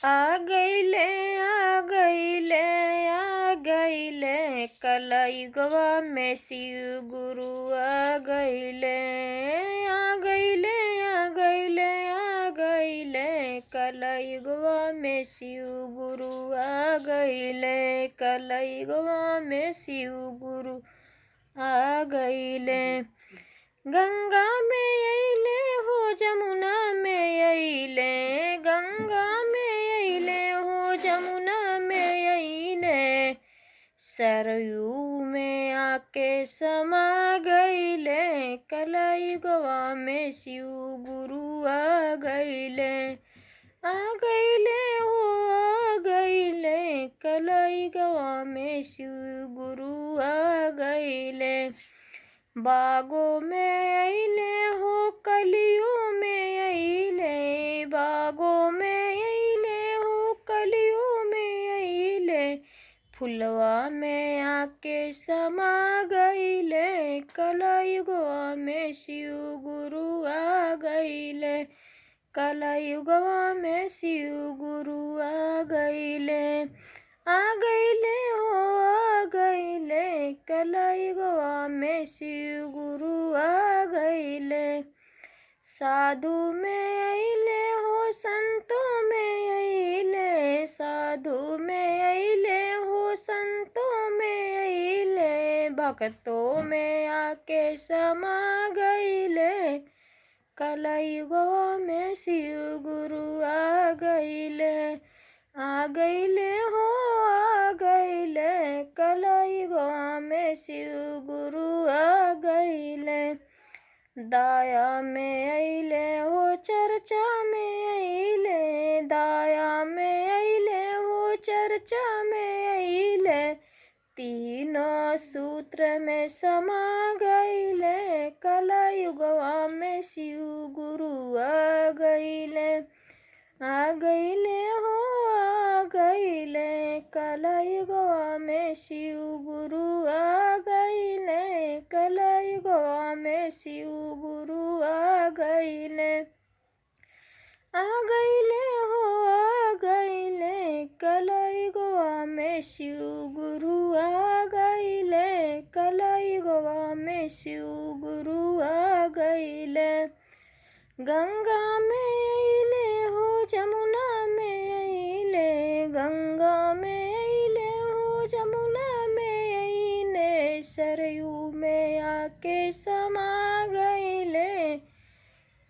आ गईले आ गईले आ गईले कलयुगवा में शिव गुरु आ गईले आ गईले आ गईले आ गईले कलयुगवा में शिव गुरु आ गईले कलयुगवा में शिव गुरु आ गईले। गंगा में अइले हो जमुना में अइले गंगा में अइले हो जमुना में अइले सरयू में आके समा गइले कलयुगवा में शिव गुरु आ गइले हो आ गइले कलयुगवा में शिव गुरु आ गइले। बागों में अइले हो कलियों में अइले बागों में अइले हो कलियों में अइले फुलवा में आके समा गइले कलयुगवा में शिव गुरु आ गइले कलयुगवा में शिव गुरु आ गइले हो आ गइले कलयुगवा में शिव गुरु आ गइले। साधु में अइले हो संतों में अइले साधु में अइले हो संतों में अइले भक्तों में आके समा गइले कलयुगवा में शिव गुरु आ गइले हो आ गइले कलयुगवा में शिव गुरु आ गइले। दाया में अइले हो चर्चा में अइले दाया में अइले हो चर्चा में अइले तीनों सूत्र में समा गइले कलयुगवा में शिव गुरु आ गइले हो आ गइले कलयुगवा में शिव गुरु आ गइले कलयुगवा में शिव गुरु आ गइले हो आ गइले कलयुगवा में शिव गुरु आ गइले कलयुगवा में शिव गुरु आ गइले। गंगा में अइले हो जमुना में अइले गंगा में अइले हो जमुना में अइले सरयू में आके समा गइले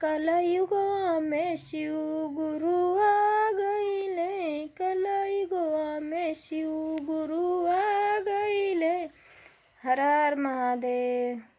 कलयुगवा में शिव गुरु आ गइले कलयुगवा में शिव गुरु आ गइले। हर हर महादेव।